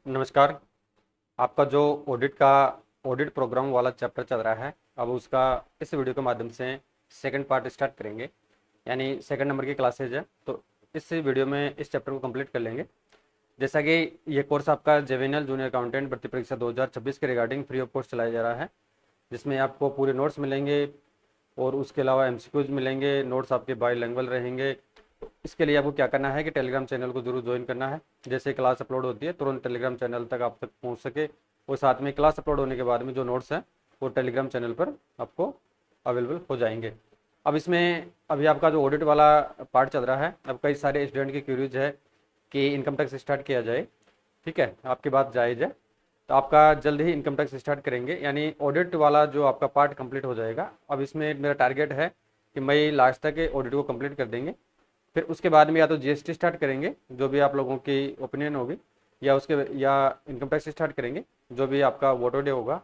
नमस्कार। आपका जो ऑडिट प्रोग्राम वाला चैप्टर चल रहा है, अब उसका इस वीडियो के माध्यम से सेकंड पार्ट स्टार्ट करेंगे। यानी सेकंड नंबर की क्लासेज है, तो इस वीडियो में इस चैप्टर को कंप्लीट कर लेंगे। जैसा कि ये कोर्स आपका जेवेनल जूनियर अकाउंटेंट भर्ती परीक्षा 2026 के रिगार्डिंग फ्री ऑफ कॉस्ट चलाया जा रहा है, जिसमें आपको पूरे नोट्स मिलेंगे और उसके अलावा एमसीक्यूज मिलेंगे। नोट्स आपके बाईलैंग्वेज रहेंगे। इसके लिए आपको क्या करना है कि टेलीग्राम चैनल को जरूर ज्वाइन करना है। जैसे क्लास अपलोड होती है तुरंत टेलीग्राम चैनल तक आप तक पहुंच सके, और साथ में क्लास अपलोड होने के बाद में जो नोट्स हैं वो टेलीग्राम चैनल पर आपको अवेलेबल हो जाएंगे। अब इसमें अभी आपका जो ऑडिट वाला पार्ट चल रहा है, अब कई सारे स्टूडेंट की क्यूरीज है कि इनकम टैक्स स्टार्ट किया जाए। ठीक है, आपकी बात जायज़ है, तो आपका जल्द ही इनकम टैक्स स्टार्ट करेंगे, यानी ऑडिट वाला जो आपका पार्ट कंप्लीट हो जाएगा। अब इसमें मेरा टारगेट है कि मई लास्ट तक ऑडिट को कंप्लीट कर देंगे। फिर उसके बाद में या तो जीएसटी स्टार्ट करेंगे, जो भी आप लोगों की ओपिनियन होगी, या इनकम टैक्स स्टार्ट करेंगे, जो भी आपका वोटर डे होगा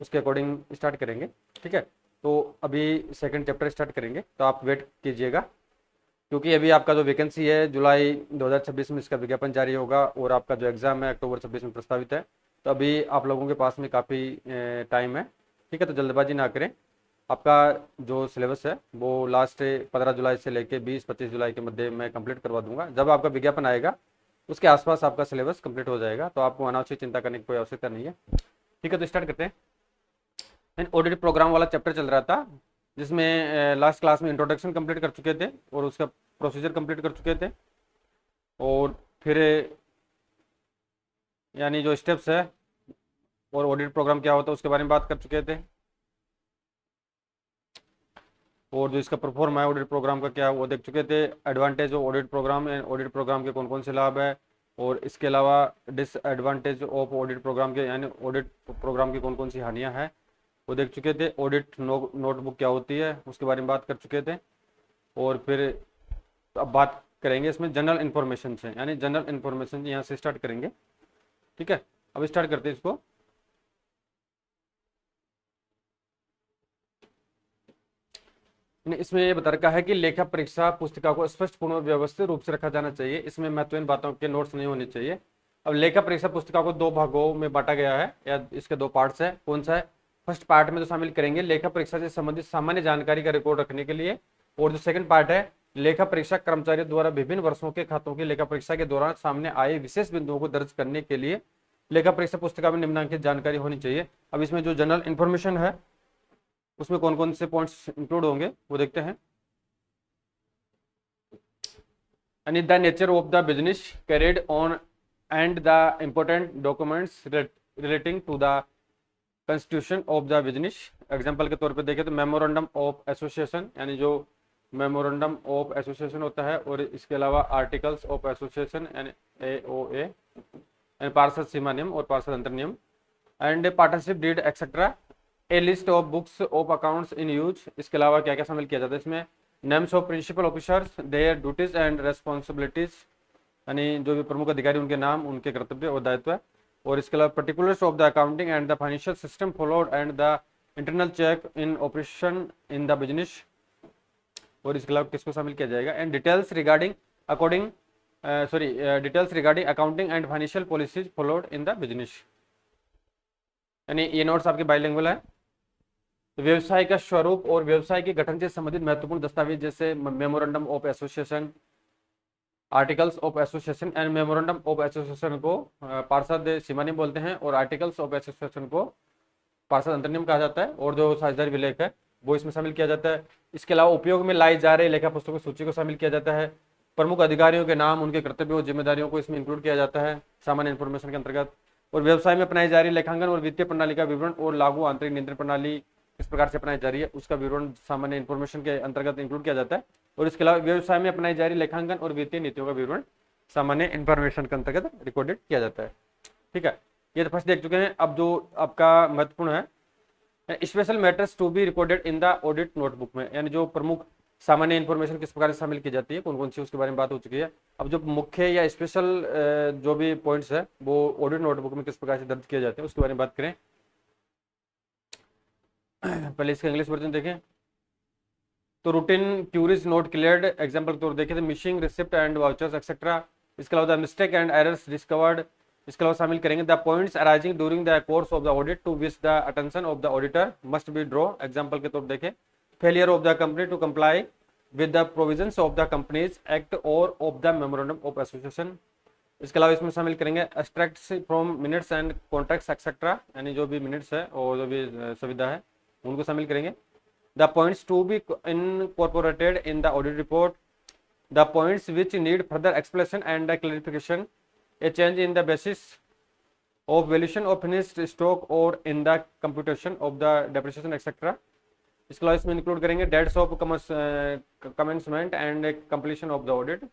उसके अकॉर्डिंग स्टार्ट करेंगे। ठीक है, तो अभी सेकंड चैप्टर स्टार्ट करेंगे, तो आप वेट कीजिएगा, क्योंकि अभी आपका जो वैकेंसी है जुलाई 2026 में इसका विज्ञापन जारी होगा, और आपका जो एग्ज़ाम है अक्टूबर 26 में प्रस्तावित है। तो अभी आप लोगों के पास में काफ़ी टाइम है। ठीक है, तो जल्दबाजी ना करें। आपका जो सिलेबस है वो लास्ट 15 जुलाई से लेके 20-25 जुलाई के मध्य में कंप्लीट करवा दूंगा। जब आपका विज्ञापन आएगा उसके आसपास आपका सिलेबस कंप्लीट हो जाएगा, तो आपको अनावश्यक चिंता करने की कोई आवश्यकता नहीं है। ठीक है, तो स्टार्ट करते हैं। ऑडिट प्रोग्राम वाला चैप्टर चल रहा था, जिसमें लास्ट क्लास में इंट्रोडक्शन कंप्लीट कर चुके थे और उसका प्रोसीजर कंप्लीट कर चुके थे, और फिर यानी जो स्टेप्स है और ऑडिट प्रोग्राम क्या होता है उसके बारे में बात कर चुके थे, और जो इसका परफॉर्म है ऑडिट प्रोग्राम का क्या है वो देख चुके थे। Advantage of audit program and audit program के कौन कौन से लाभ है, और इसके अलावा डिसएडवांटेज ऑफ ऑडिट प्रोग्राम के, यानी ऑडिट प्रोग्राम की कौन कौन सी हानियां हैं वो देख चुके थे। ऑडिट नोटबुक क्या होती है उसके बारे में बात कर चुके थे। और फिर अब बात करेंगे इसमें जनरल इन्फॉर्मेशन से, यानी जनरल इन्फॉर्मेशन यहाँ से स्टार्ट करेंगे। ठीक है, अब स्टार्ट करते हैं इसको। इसमें ये बता रखा है कि लेखा परीक्षा पुस्तिका को स्पष्ट पूर्ण और व्यवस्थित रूप से रखा जाना चाहिए। इसमें महत्वपूर्ण बातों के नोट्स नहीं होने चाहिए। अब लेखा परीक्षा पुस्तिका को दो भागों में बांटा गया है, या इसके दो पार्ट्स है। कौन सा है? फर्स्ट पार्ट में तो शामिल करेंगे लेखा परीक्षा से संबंधित सामान्य जानकारी का रिकॉर्ड रखने के लिए, और जो सेकंड पार्ट है लेखा परीक्षा कर्मचारियों द्वारा विभिन्न वर्षों के खातों की लेखा परीक्षा के दौरान सामने आए विशेष बिंदुओं को दर्ज करने के लिए लेखा परीक्षा पुस्तिका में निम्नलिखित जानकारी होनी चाहिए। अब इसमें जो जनरल इन्फॉर्मेशन है उसमें कौन कौन से पॉइंट्स इंक्लूड होंगे वो देखते हैं। And the nature of the business carried on and the important documents relating to the constitution of the business। Example के तौर पे देखें तो मेमोरेंडम ऑफ एसोसिएशन, यानी जो मेमोरेंडम ऑफ एसोसिएशन होता है, और इसके अलावा आर्टिकल्स ऑफ एसोसिएशन यानी AOA, एंड पार्षद सीमा नियम और पार्षद अंतर नियम, and partnership deed etcetera. A list of books of accounts in use. इसके अलावा क्या क्या शामिल किया जाता है इसमें? Names of principal officers, their duties and responsibilities, यानी जो भी प्रमुख अधिकारी उनके नाम, उनके कर्तव्य और दायित्व है। और इसके अलावा particulars of the accounting and the financial system followed and the internal check in operation in the business. और इसके अलावा किसको शामिल किया जाएगा? And details regarding details regarding accounting and financial policies followed in the business. यानी ये notes आपके बाइलिंगुअल है। तो व्यवसाय का स्वरूप और व्यवसाय के गठन से संबंधित महत्वपूर्ण दस्तावेज जैसे memorandum of association, articles of association and memorandum of association को पार्षद सीमा नियम बोलते हैं, और आर्टिकल्स ऑफ एसोसिएशन को पार्षद अंतर नियम कहा जाता है, और जो साझेदारी विलेख है वो इसमें शामिल किया जाता है। इसके अलावा उपयोग में लाई जा रही लेखा पुस्तकों की सूची को शामिल किया जाता है। प्रमुख अधिकारियों के नाम, उनके कर्तव्य और जिम्मेदारियों को इसमें इंक्लूड किया जाता है सामान्य इन्फॉर्मेशन के अंतर्गत। और व्यवसाय में अपनाई जा रही लेखांकन और वित्तीय प्रणाली का विवरण, और लागू आंतरिक नियंत्रण प्रणाली किस प्रकार से अपनाई जा रही है उसका विवरण सामान्य इन्फॉर्मेशन के अंतर्गत इंक्लूड किया जाता है। और इसके अलावा व्यवसाय में अपनाई जा रही लेखांकन और वित्तीय नीतियों का विवरण सामान्य इन्फॉर्मेशन के अंतर्गत रिकॉर्डेड किया जाता है। ठीक है, ये तो फर्स्ट देख चुके हैं। अब जो आपका महत्वपूर्ण है special matters to be recorded in the audit notebook में, यानी जो प्रमुख सामान्य इन्फॉर्मेशन किस प्रकार से शामिल की जाती है, कौन कौन सी, उसके बारे में बात हो चुकी है। अब जो मुख्य या स्पेशल जो भी पॉइंट्स है वो ऑडिट नोटबुक में किस प्रकार से दर्ज किए जाते हैं उसके बारे में बात करें। पहले इसका इंग्लिश वर्जन देखें तो routine queries not cleared, example के तौर देखें तो missing receipt and vouchers etcetera. इसके अलावा मिस्टेक एंड एरर्स डिस्कवर्ड, इसके अलावा शामिल करेंगे the points arising during the course of the audit to which the attention of the auditor must be draw. Example के तौर पर देखें, failure of the company to comply with the provisions of the companies act और of the memorandum of association. इसके अलावा इसमें शामिल करेंगे extracts from minutes and contracts etcetera, यानी जो भी मिनट्स है और जो भी सुविधा है उनको शामिल करेंगे। The points to be incorporated in the audit report, the points which need further explanation and clarification, a change in the basis of valuation of finished stock और in the computation of the depreciation etcetera. इसके अलावा इसमें include करेंगे dates of commencement and completion of the audit,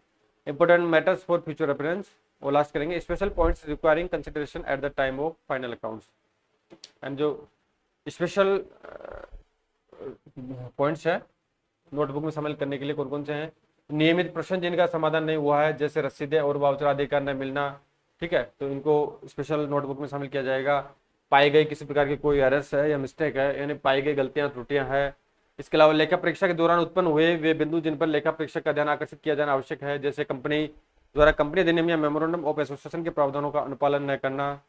important matters for future reference, और last करेंगे special points requiring consideration at the time of final accounts. And जो special points है notebook में शामिल करने के लिए कौन कौन से हैं, नियमित प्रश्न जिनका समाधान नहीं हुआ है जैसे रसीदें और वाउचर आदि का न मिलना, ठीक है, तो इनको स्पेशल नोटबुक में शामिल किया जाएगा। पाई गई किसी प्रकार की कोई एरर्स है या मिस्टेक है, यानी पाई गई गलतियां त्रुटियां हैं। इसके अलावा लेखा परीक्षा के दौरान उत्पन्न हुए वे बिंदु जिन पर लेखा परीक्षक का ध्यान आकर्षित किया जाना आवश्यक है, जैसे कंपनी द्वारा कंपनी अधिनियम या मेमोरेंडम ऑफ एसोसिएशन के प्रावधानों का अनुपालन न करना।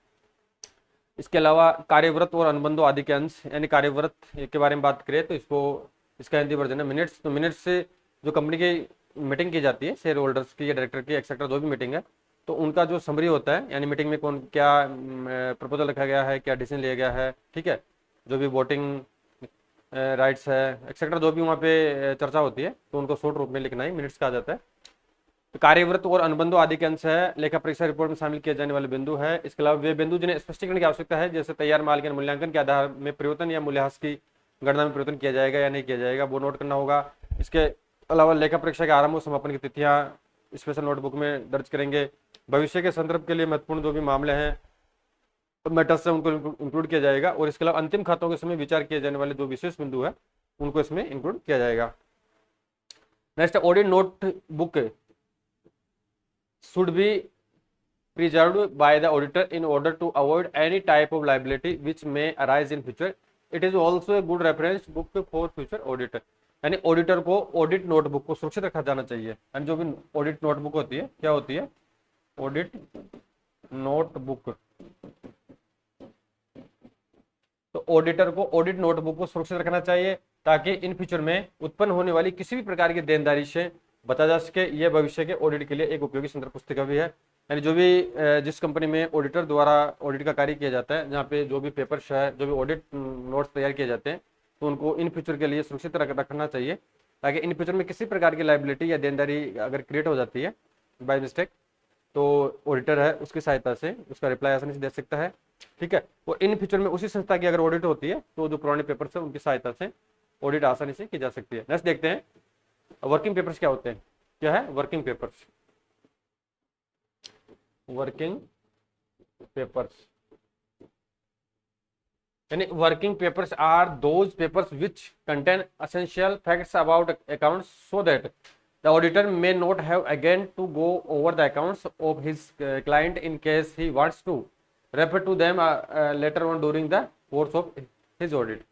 इसके अलावा कार्यव्रत और अनुबंधों आदि के अंश, यानी कार्यव्रत के बारे में बात करें तो इसका हिंदी वर्जन है मिनट्स। तो मिनट्स से जो कंपनी की मीटिंग की जाती है, शेयर होल्डर्स की या डायरेक्टर की एक्सेट्रा जो भी मीटिंग है, तो उनका जो समरी होता है, यानी मीटिंग में कौन क्या प्रपोजल रखा गया है, क्या डिसीजन लिया गया है, ठीक है, जो भी वोटिंग राइट्स है एक्सेट्रा जो भी वहाँ पे चर्चा होती है, तो उनको शॉर्ट रूप में लिखना ही मिनट्स कहा जाता है। तो कार्यव्रत और अनुबंधों आदि के अंश है लेखा परीक्षा रिपोर्ट में शामिल किए जाने वाले बिंदु है। इसके अलावा वे बिंदु जिन्हें स्पष्टीकरण की आवश्यकता है, जैसे तैयार माल के मूल्यांकन के आधार में परिवर्तन या मूल्यह्रास की गणना में परिवर्तन किया जाएगा या नहीं किया जाएगा, वो नोट करना होगा। इसके अलावा लेखा परीक्षा के आरंभ और समापन की तिथियां स्पेशल नोटबुक में दर्ज करेंगे। भविष्य के संदर्भ के लिए महत्वपूर्ण जो भी मामले हैं मैटर्स है उनको इंक्लूड किया जाएगा। और इसके अलावा अंतिम खातों के समय विचार किए जाने वाले जो विशेष बिंदु है उनको इसमें इंक्लूड किया जाएगा। Next, audit notebook should be preserved by the auditor in order to avoid any type of liability which may arise in future. It is also a good reference book for future auditor. यानी auditor को audit notebook को सुरक्षित रखा जाना चाहिए। यानी जो भी ऑडिट नोटबुक होती है, क्या होती है, ऑडिट नोटबुक, तो ऑडिटर को ऑडिट नोटबुक को सुरक्षित रखना चाहिए ताकि इन फ्यूचर में उत्पन्न होने वाली किसी भी प्रकार की देनदारी से बता जा सके। यह भविष्य के ऑडिट के लिए एक उपयोगी संदर्भ पुस्तिका भी है। यानी जो भी जिस कंपनी में ऑडिटर द्वारा ऑडिट का कार्य किया जाता है, जहाँ पे जो भी पेपर्स है, जो भी ऑडिट नोट्स तैयार किए जाते हैं, तो उनको इन फ्यूचर के लिए सुरक्षित रखना चाहिए ताकि इन फ्यूचर में किसी प्रकार की लाइबिलिटी या देनदारी अगर क्रिएट हो जाती है बाय मिस्टेक, तो ऑडिटर है उसकी सहायता से उसका रिप्लाई आसानी से दे सकता है, ठीक है। वो इन फ्यूचर में उसी संस्था की अगर ऑडिट होती है तो जो पुराने पेपर्स है उनकी सहायता से ऑडिट आसानी से की जा सकती है। नेक्स्ट देखते हैं वर्किंग पेपर्स क्या होते हैं। क्या है वर्किंग पेपर्स? वर्किंग पेपर्स यानी working papers are those papers which contain essential facts about accounts so that the auditor may not have again to go over the accounts of his client in case he wants to refer to them later on during the course of his audit.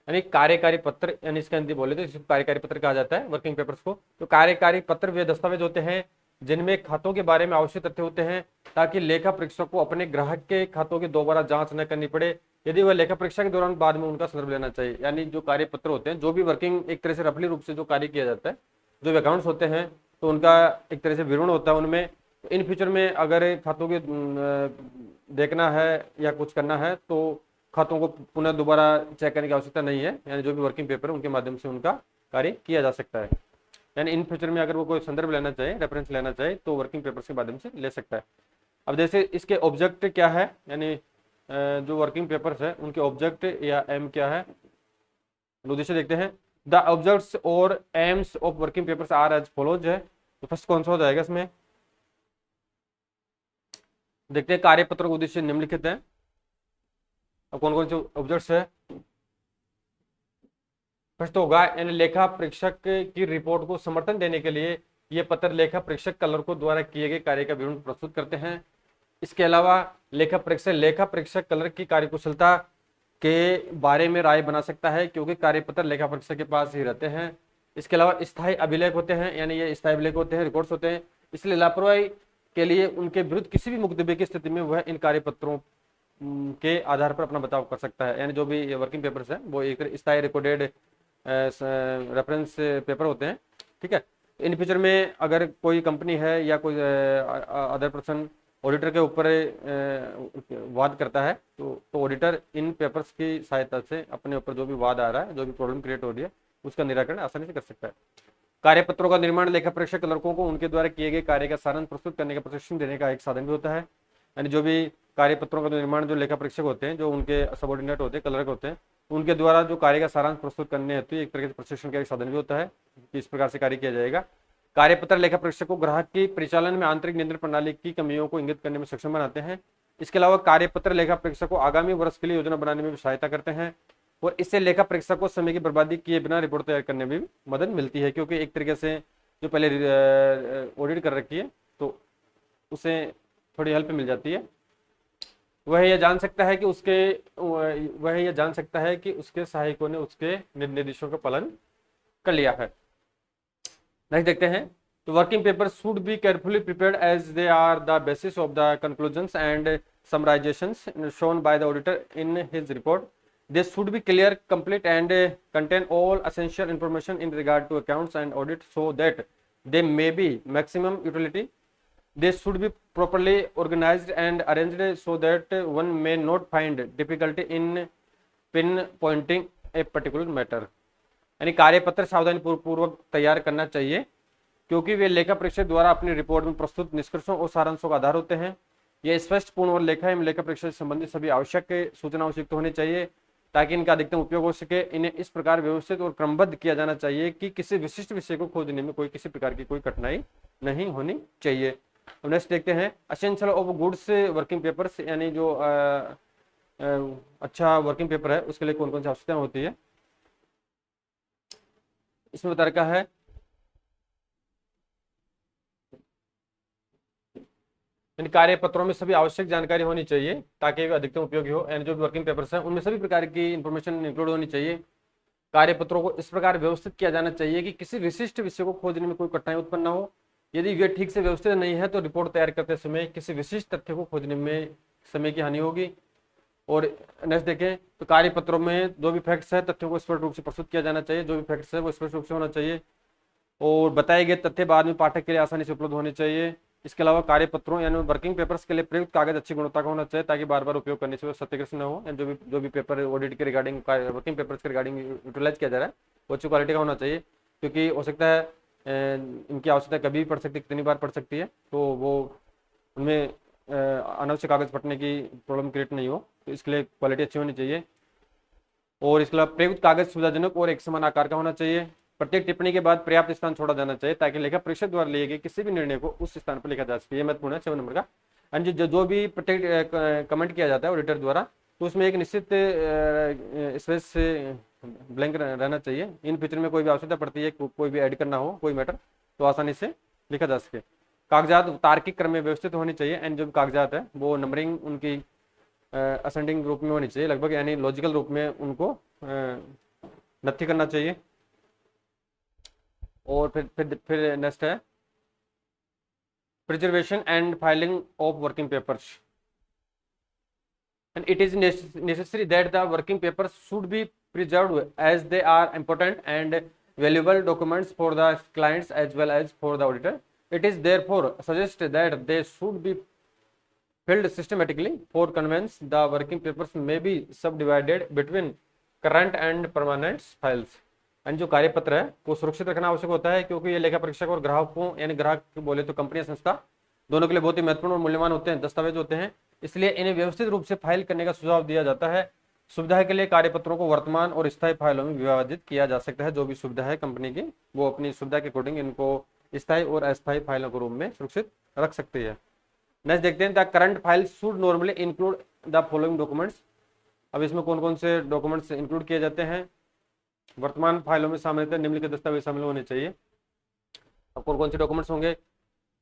यानी कार्यकारी पत्र, यानी इसके हिंदी बोले तो इसको कार्यकारी पत्र कहा जाता है वर्किंग पेपर्स को। तो कार्यकारी पत्र वे दस्तावेज होते हैं जिनमें खातों के बारे में आवश्यक तथ्य होते हैं ताकि लेखा परीक्षक को अपने ग्राहक के खातों की दोबारा जांच न करनी पड़े यदि वह लेखा परीक्षा के दौरान बाद में उनका संदर्भ लेना चाहिए। यानी जो कार्य पत्र होते हैं, जो भी वर्किंग एक तरह से रफली रूप से जो कार्य किया जाता है, जो भी अकाउंट्स होते हैं, तो उनका एक तरह से विवरण होता है उनमें। इन फ्यूचर में अगर खातों के देखना है या कुछ करना है तो खातों को पुनः दोबारा चेक करने की आवश्यकता नहीं है। यानी जो भी वर्किंग पेपर है उनके माध्यम से उनका कार्य किया जा सकता है। यानी इन फ्यूचर में अगर वो कोई संदर्भ लेना चाहे, रेफरेंस लेना चाहे, तो वर्किंग पेपर्स के माध्यम से ले सकता है। अब जैसे इसके ऑब्जेक्ट क्या है, यानी जो वर्किंग पेपर्स है उनके ऑब्जेक्ट या एम क्या है, उद्देश्य देखते हैं। द ऑब्जेक्ट्स और aims of working papers are as follows है। तो फर्स्ट कौन सा हो जाएगा इसमें, देखते हैं। कार्यपत्र का उद्देश्य निम्नलिखित है। अब कौन कौन से ऑब्जेक्ट्स है, फर्स्ट होगा यानी लेखा परीक्षक की रिपोर्ट को समर्थन देने के लिए ये पत्र लेखा परीक्षक क्लर्कों द्वारा किए गए कार्य का विवरण प्रस्तुत करते हैं। इसके अलावा लेखा परीक्षक क्लर्क की कार्यकुशलता के बारे में राय बना सकता है क्योंकि कार्यपत्र लेखा परीक्षक के पास ही रहते हैं। इसके अलावा स्थायी अभिलेख होते हैं, यानी ये स्थायी अभिलेख होते हैं, रिकॉर्ड्स होते हैं, इसलिए लापरवाही के लिए उनके विरुद्ध किसी भी मुकदमे की स्थिति में वह इन कार्यपत्रों के आधार पर अपना बचाव कर सकता है। यानी जो भी वर्किंग पेपर्स हैं वो एक स्थायी रिकॉर्डेड रेफरेंस पेपर होते हैं, ठीक है। इन फ्यूचर में अगर कोई कंपनी है या कोई अदर पर्सन ऑडिटर के ऊपर वाद करता है तो ऑडिटर इन पेपर्स की सहायता से अपने ऊपर जो भी वाद आ रहा है, जो भी प्रॉब्लम क्रिएट हो रही है, उसका निराकरण आसानी से कर सकता है। कार्यपत्रों का निर्माण लेखा परीक्षक क्लर्कों को उनके द्वारा किए गए कार्य का सारांश प्रस्तुत करने का प्रशिक्षण देने का एक साधन भी होता है। यानी जो भी कार्यपत्रों का निर्माण जो लेखा परीक्षक होते हैं, जो उनके सबॉर्डिनेट होते हैं, क्लर्क होते हैं, उनके द्वारा जो कार्य का सारांश प्रस्तुत करने हेतु एक तरह से प्रशिक्षण का एक साधन भी होता है कि इस प्रकार से कार्य किया जाएगा। कार्यपत्र लेखा परीक्षक को ग्राहक की परिचालन में आंतरिक नियंत्रण प्रणाली की कमियों को इंगित करने में सक्षम बनाते हैं। इसके अलावा कार्यपत्र लेखा परीक्षक को आगामी वर्ष के लिए योजना बनाने में भी सहायता करते हैं और इससे लेखा परीक्षक को समय की बर्बादी किए बिना रिपोर्ट तैयार करने में भी मदद मिलती है, क्योंकि एक तरीके से जो पहले ऑडिट कर रखी है तो उसे थोड़ी हेल्प मिल जाती है। वह यह जान सकता है कि उसके सहायकों ने उसके निर्देशों का पालन कर लिया है। नेक्स्ट देखते हैं, तो working paper should be carefully prepared as they are the basis of the conclusions and summarisations shown by the auditor in his report. They should be clear, complete and contain all essential information in regard to accounts and audit so that they may be maximum utility. They should be properly organized and arranged so that one may not find difficulty in pinpointing a particular matter। यानी कार्यपत्र सावधानी पूर्वक तैयार करना चाहिए, क्योंकि वे लेखा परीक्षक द्वारा अपनी रिपोर्ट में प्रस्तुत निष्कर्षों और सारांशों का आधार होते हैं। यह स्पष्ट, पूर्ण और लेखा एवं लेखा परीक्षा से संबंधित सभी आवश्यक सूचनाओं से युक्त होनी चाहिए ताकि इनका अधिकतम उपयोग हो सके। इन्हें इस प्रकार व्यवस्थित और क्रमबद्ध किया जाना चाहिए कि किसी विशिष्ट विषय को खोजने में किसी प्रकार की कोई कठिनाई नहीं होनी चाहिए। अब नेक्स्ट देखते हैं, essential of goods working papers, यानी जो अच्छा वर्किंग पेपर है उसके लिए कौन कौन सी आवश्यकताएं होती है, इसमें बता रखा है। इन कार्य पत्रों में सभी आवश्यक जानकारी होनी चाहिए ताकि वे अधिकतम उपयोगी हो। यानी जो भी वर्किंग पेपर्स हैं उनमें सभी प्रकार की इंफॉर्मेशन इंक्लूड होनी चाहिए। कार्यपत्रों को इस प्रकार व्यवस्थित किया जाना चाहिए कि किसी विशिष्ट विषय को खोजने में कोई कठिनाई उत्पन्न न हो। यदि वे ठीक से व्यवस्थित नहीं है तो रिपोर्ट तैयार करते समय किसी विशिष्ट तथ्य को खोजने में समय की हानि होगी। और नेक्स्ट देखें, तो कार्यपत्रों में जो भी फैक्ट्स है तथ्यों को स्पष्ट रूप से प्रस्तुत किया जाना चाहिए। जो भी फैक्ट्स है वो स्पष्ट रूप से होना चाहिए और बताए गए तथ्य बाद में पाठक के लिए आसानी से उपलब्ध होने चाहिए। इसके अलावा कार्यपत्रों यानी वर्किंग पेपर्स के लिए प्रयुक्त कागज अच्छी गुणवत्ता का होना चाहिए ताकि बार बार उपयोग करने से क्षतिग्रस्त न हो। जो भी पेपर ऑडिट के रिगार्डिंग वर्किंग पेपर्स के रिगार्डिंग यूटिलाइज किया जा रहा है वो अच्छी क्वालिटी का होना चाहिए, क्योंकि हो सकता है इनकी आवश्यकता कभी भी पड़ सकती है, कितनी बार पड़ सकती है, तो वो उनमें अनावश्यक कागज फटने की प्रॉब्लम क्रिएट नहीं हो, तो इसके लिए क्वालिटी अच्छी होनी चाहिए। और इसके अलावा प्रयुक्त कागज सुविधाजनक और एक समान आकार का होना चाहिए। प्रत्येक टिप्पणी के बाद पर्याप्त स्थान छोड़ा जाना चाहिए ताकि लेखा परीक्षक द्वारा लिए गए किसी भी निर्णय को उस स्थान पर लिखा जा सके। ये महत्वपूर्ण है 7 नंबर का। एंड जो भी प्रत्येक कमेंट किया जाता है ऑडिटर द्वारा तो उसमें एक निश्चित स्पेस ब्लैंक रहना चाहिए। इन फ्यूचर में कोई भी आवश्यकता पड़ती है, कोई भी ऐड करना हो कोई मैटर, तो आसानी से लिखा जा सके। कागजात तार्किक क्रम में व्यवस्थित होनी चाहिए एंड जो कागजात है वो नंबरिंग उनकी असेंडिंग रूप में होनी चाहिए लगभग, यानी लॉजिकल रूप में उनको नथी करना चाहिए। और फिर नेक्स्ट है preservation and filing of working papers. And it is necessary that the working papers should be preserved as they are important and valuable documents for the clients as well as for the auditor. It is therefore suggested that they should be filled systematically. For convenience, the working papers may be subdivided between current and permanent files. And जो कार्यपत्र है वो सुरक्षित रखना आवश्यक होता है, क्योंकि ये लेखा परीक्षक और ग्राहकों यानी ग्राहक बोले तो कंपनी संस्था दोनों के लिए बहुत ही महत्वपूर्ण और मूल्यवान होते हैं, दस्तावेज होते हैं। इसलिए इन्हें व्यवस्थित रूप से फाइल करने का सुझाव दिया जाता है। सुविधा के लिए कार्यपत्रों को वर्तमान और स्थायी फाइलों में विभाजित किया जा सकता है। जो भी सुविधा है कंपनी की वो अपनी सुविधा के अकॉर्डिंग इनको स्थायी और अस्थायी फाइलों के रूप में सुरक्षित रख सकती है। नेक्स्ट देखते हैं, the current file should normally include the following documents. अब इसमें कौन कौन से डॉक्यूमेंट्स इंक्लूड किए जाते हैं? वर्तमान फाइलों में शामिल निम्नलिखित दस्तावेज शामिल होने चाहिए। अब कौन कौन से डॉक्यूमेंट्स होंगे?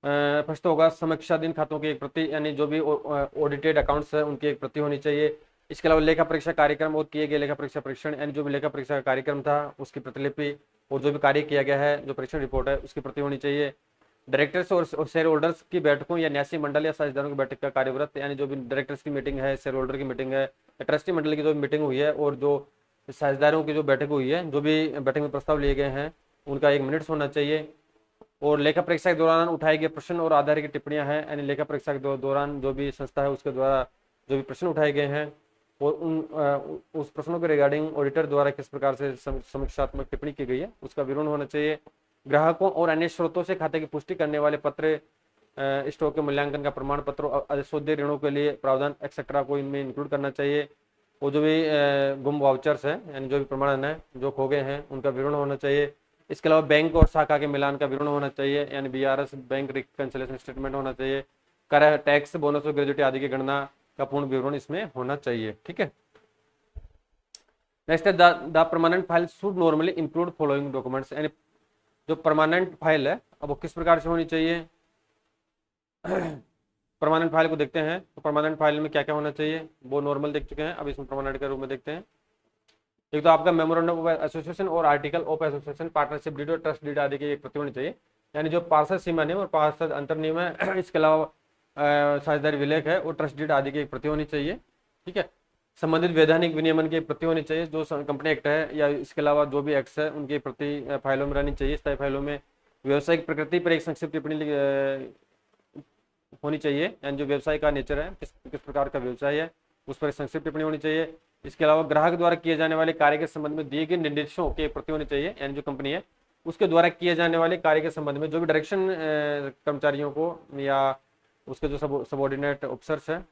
फर्स्ट होगा समीक्षाधीन खातों की एक प्रति, यानी जो भी ऑडिटेड अकाउंट्स है उनकी एक प्रति होनी चाहिए। इसके अलावा लेखा परीक्षा कार्यक्रम और किए गए लेखा परीक्षा परीक्षण, यानी जो भी लेखा परीक्षा का कार्यक्रम था उसकी प्रतिलिपि और जो भी कार्य किया गया है जो परीक्षण रिपोर्ट है उसकी प्रति होनी चाहिए। डायरेक्टर्स और शेयर होल्डर्स की बैठकों या न्यासी मंडल या साझेदारों की बैठक का कार्यव्रत, यानी जो भी डायरेक्टर्स की मीटिंग है, शेयर होल्डर की मीटिंग है, या ट्रस्टी मंडल की जो मीटिंग हुई है और जो साझेदारों की जो बैठक हुई है, जो भी बैठक में प्रस्ताव लिए गए हैं उनका 1 मिनट होना चाहिए। और लेखा परीक्षा के दौरान उठाए गए प्रश्न और आधार की टिप्पणियां हैं, यानी लेखा परीक्षा के दौरान जो भी संस्था है उसके द्वारा जो भी प्रश्न उठाए गए हैं और उस प्रश्नों के रिगार्डिंग ऑडिटर द्वारा किस प्रकार से समीक्षात्मक टिप्पणी की गई है उसका विवरण होना चाहिए। ग्राहकों और अन्य स्रोतों से खाते की पुष्टि करने वाले पत्र, स्टॉक के मूल्यांकन का प्रमाण पत्र, अशोध्य ऋणों के लिए प्रावधान एक्सेट्रा को इनमें इंक्लूड करना चाहिए। वो जो भी गुम वाउचर्स हैं, यानी जो भी प्रमाणन है जो खो गए हैं उनका विवरण होना चाहिए। इसके अलावा बैंक और शाखा के मिलान का विवरण होना चाहिए, यानी BRS बैंक रिकंसिलिएशन स्टेटमेंट होना चाहिए। कर, टैक्स, बोनस और ग्रेजुटी आदि की गणना का पूर्ण विवरण इसमें होना चाहिए। ठीक है। नेक्स्ट है the permanent file should normally include following documents, यानी जो परमानेंट फाइल है अब वो किस प्रकार से होनी चाहिए। परमानेंट फाइल को देखते हैं तो परमानेंट फाइल में क्या क्या होना चाहिए वो नॉर्मल देख चुके हैं, अब इसमें परमानेंट के रूप में देखते हैं। एक तो आपका मेमोरेंडम ऑफ एसोसिएशन और article of association, partnership deed और ट्रस्ट डीड आदि की एक प्रति होनी चाहिए, यानी जो पार्षद सीमा नियम और पार्षद अंतर नियम है इसके अलावा साझेदारी विलेख है और ट्रस्ट डीड आदि की एक प्रति होनी चाहिए। ठीक है। संबंधित वैधानिक विनियमन की एक प्रति होनी चाहिए, जो कंपनी एक्ट है या इसके अलावा जो भी एक्ट है उनकी प्रति फाइलों में रहनी चाहिए। स्थायी फाइलों में व्यवसायिक प्रकृति पर एक संक्षिप्त टिप्पणी होनी चाहिए, यानी जो व्यवसाय का नेचर है, किस प्रकार का व्यवसाय है उस पर संक्षिप्त टिप्पणी होनी चाहिए। इसके अलावा ग्राहक द्वारा किए जाने वाले कार्य के संबंध में दिए गए निर्देशों के प्रति होनी चाहिए, यानी जो कंपनी है उसके द्वारा किए जाने वाले कार्य के संबंध में जो भी डायरेक्शन कर्मचारियों को या उसके जो सबऑर्डिनेट ऑफिसर्स है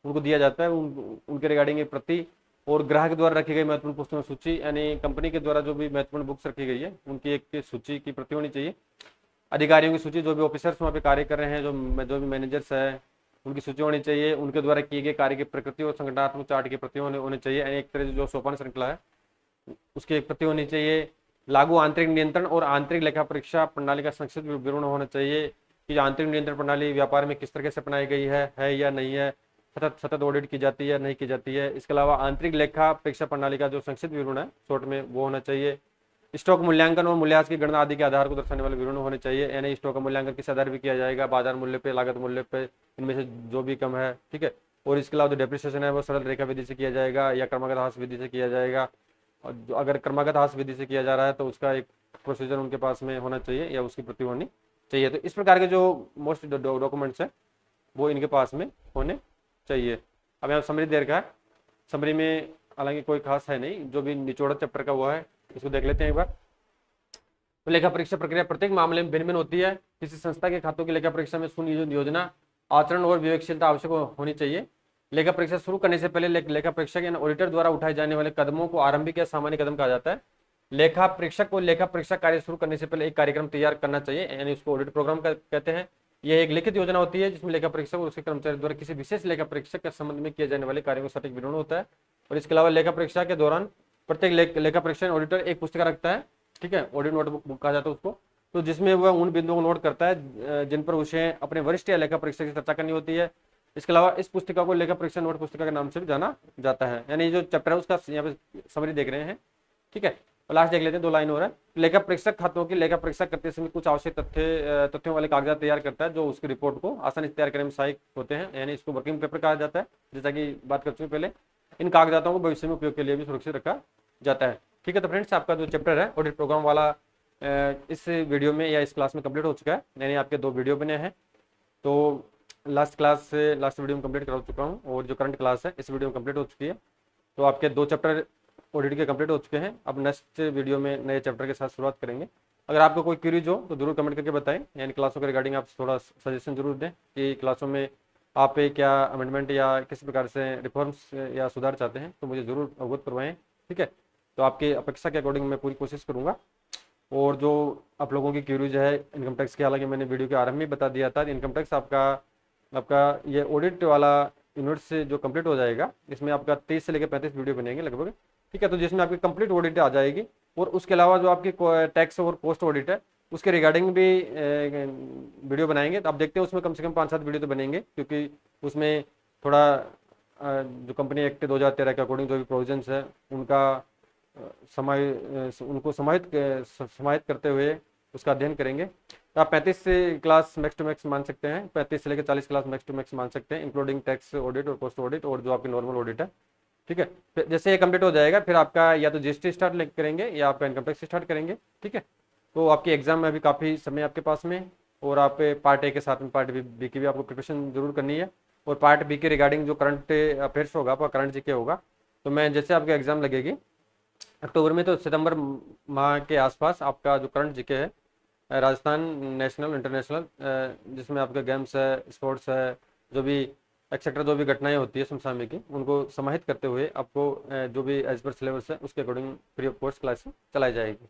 उनको दिया जाता है उनके रिगार्डिंग एक प्रति, और ग्राहक द्वारा रखी गई महत्वपूर्ण पुस्तकों की सूची, यानी कंपनी के द्वारा जो भी महत्वपूर्ण बुक्स रखी गई है उनकी एक सूची की प्रति होनी चाहिए। अधिकारियों की सूची, जो भी ऑफिसर्स वहाँ पे कार्य कर रहे हैं, जो भी मैनेजर्स है उनकी सूची होनी चाहिए। उनके द्वारा किए गए कार्य की प्रकृति और संगठनात्मक चार्ट की प्रति होने चाहिए, यानी एक तरह से जो सोपान श्रृंखला है उसकी एक प्रति होनी चाहिए। लागू आंतरिक नियंत्रण और आंतरिक लेखा परीक्षा प्रणाली का संक्षिप्त विवरण होना चाहिए कि आंतरिक नियंत्रण प्रणाली व्यापार में किस तरह से अपनाई गई है या नहीं है, सतत ऑडिट की जाती है नहीं की जाती है। इसके अलावा आंतरिक लेखा परीक्षा प्रणाली का जो संक्षिप्त विवरण है शॉर्ट में वो होना चाहिए। स्टॉक मूल्यांकन और मूल्यह्रास की गणना आदि के आधार को दर्शाने वाले विवरण होने चाहिए, यानी स्टॉक का मूल्यांकन किस आधार पर किया जाएगा, बाजार मूल्य पे, लागत मूल्य पे, इनमें से जो भी कम है। ठीक है। और इसके अलावा जो डेप्रिसिएशन है वो सरल रेखा विधि से किया जाएगा या क्रमागत ह्रास विधि से किया जाएगा, और जो अगर क्रमागत ह्रास विधि से किया जा रहा है तो उसका एक प्रोसीजर उनके पास में होना चाहिए या उसकी प्रति होनी चाहिए। तो इस प्रकार के जो मोस्ट डॉक्यूमेंट्स हैं वो इनके पास में होने चाहिए। अब यहाँ समरी दे रखा है, समरी में हालांकि कोई खास है नहीं, जो भी निचोड़ा चैप्टर का हुआ है इसको देख लेते हैं एक बार। तो लेखा परीक्षा प्रक्रिया प्रत्येक मामले में भिन्न भिन्न होती है। किसी संस्था के खातों की लेखा परीक्षा में सुनियोजित योजना, आचरण और विवेकशीलता आवश्यक होनी चाहिए। लेखा परीक्षा शुरू करने से पहले लेखा परीक्षक या ऑडिटर द्वारा उठाए जाने वाले कदमों को आरंभिक या सामान्य कदम कहा जाता है। लेखा परीक्षक को लेखा परीक्षा कार्य शुरू करने से पहले एक कार्यक्रम तैयार करना चाहिए, यानी उसको ऑडिट प्रोग्राम कहते हैं। यह एक लिखित योजना होती है जिसमें लेखा परीक्षक और उसके कर्मचारी द्वारा किसी विशेष लेखा परीक्षक के संबंध में किए जाने वाले कार्यों का सटीक विवरण होता है। और इसके अलावा लेखा परीक्षा के दौरान प्रत्येक लेखा परीक्षक ऑडिटर एक पुस्तिका रखता है, ठीक है, ऑडिट नोटबुक कहा जाता है उसको, तो जिसमें वह उन बिंदुओं को नोट करता है जिन पर उसे अपने वरिष्ठ या लेखा परीक्षक से चर्चा करनी होती है। इसके अलावा इस पुस्तिका को लेखा परीक्षा नोट पुस्तिका के नाम से भी जाना जाता है, यानी जो चैप्टर है उसका यहाँ पे समरी देख रहे हैं। ठीक है। लास्ट देख लेते हैं, 2 लाइन और है। लेखा परीक्षक खातों की लेखा परीक्षा करते समय कुछ आवश्यक तथ्यों वाले कागजात तैयार करता है जो उसकी रिपोर्ट को आसानी से तैयार करने में सहायक होते हैं, यानी इसको वर्किंग पेपर कहा जाता है, जैसा कि बात कर चुके पहले। इन कागजातों को भविष्य में उपयोग के लिए भी सुरक्षित रखा जाता है। ठीक है। तो फ्रेंड्स, आपका जो चैप्टर है ऑडिट प्रोग्राम वाला इस वीडियो में या इस क्लास में कंप्लीट हो चुका है, यानी आपके 2 वीडियो बने हैं। तो लास्ट क्लास से लास्ट वीडियो में कंप्लीट करा चुका हूँ और जो करंट क्लास है इस वीडियो में कंप्लीट हो चुकी है। तो आपके 2 चैप्टर ऑडिट के कंप्लीट हो चुके हैं। अब नेक्स्ट वीडियो में नए चैप्टर के साथ शुरुआत करेंगे। अगर आपको कोई क्वेरीज हो तो जरूर कमेंट करके बताएं, यानी क्लासों के रिगार्डिंग आप थोड़ा सजेशन जरूर दें कि क्लासों में आप क्या अमेंडमेंट या किस प्रकार से रिफॉर्म्स या सुधार चाहते हैं, तो मुझे जरूर अवगत करवाएं। ठीक है। तो आपकी अपेक्षा के अकॉर्डिंग मैं पूरी कोशिश करूँगा। और जो आप लोगों की क्यूरीज है इनकम टैक्स की, हालांकि मैंने वीडियो के आरंभ में बता दिया था, इनकम टैक्स आपका ये ऑडिट वाला यूनिट से जो कंप्लीट हो जाएगा इसमें आपका 30 से लेकर 35 वीडियो बनेंगे लगभग। ठीक है। तो जिसमें आपकी कंप्लीट ऑडिट आ जाएगी और उसके अलावा जो आपकी टैक्स और कॉस्ट ऑडिट है उसके रिगार्डिंग भी वीडियो बनाएंगे। तो आप देखते हैं उसमें कम से कम 5-7 वीडियो तो बनेंगे, क्योंकि उसमें थोड़ा जो कंपनी एक्ट 2013 के अकॉर्डिंग जो भी प्रोविजंस है उनको समाहित करते हुए उसका अध्ययन करेंगे। तो आप 35 से क्लास मैक्स टू मैक्स मान सकते हैं, 35 से लेकर 40 क्लास मैक्स टू मैक्स मान सकते हैं, इंक्लूडिंग टैक्स ऑडिट और पोस्ट ऑडिट और जो आपकी नॉर्मल ऑडिट है। ठीक है, फिर जैसे ये कंप्लीट हो जाएगा फिर आपका या तो जीएसटी स्टार्ट करेंगे या आपका इनकम टैक्स स्टार्ट करेंगे। ठीक है, तो आपकी एग्जाम में अभी काफ़ी समय आपके पास में, और आप पार्ट ए के साथ में पार्ट बी की भी आपको प्रिपरेशन जरूर करनी है। और पार्ट बी के रिगार्डिंग जो करंट अफेयर्स होगा, आपका करंट जीके होगा, तो मैं जैसे आपकी एग्जाम लगेगी अक्टूबर में, तो सितंबर माह के आसपास आपका जो करंट जीके है राजस्थान नेशनल इंटरनेशनल, जिसमें आपके गेम्स है, स्पोर्ट्स है, जो भी एक्सेट्रा जो भी घटनाएं होती है समसामयिक की, उनको समाहित करते हुए आपको जो भी एज पर सिलेबस है उसके according free of cost class चलाई जाएगी।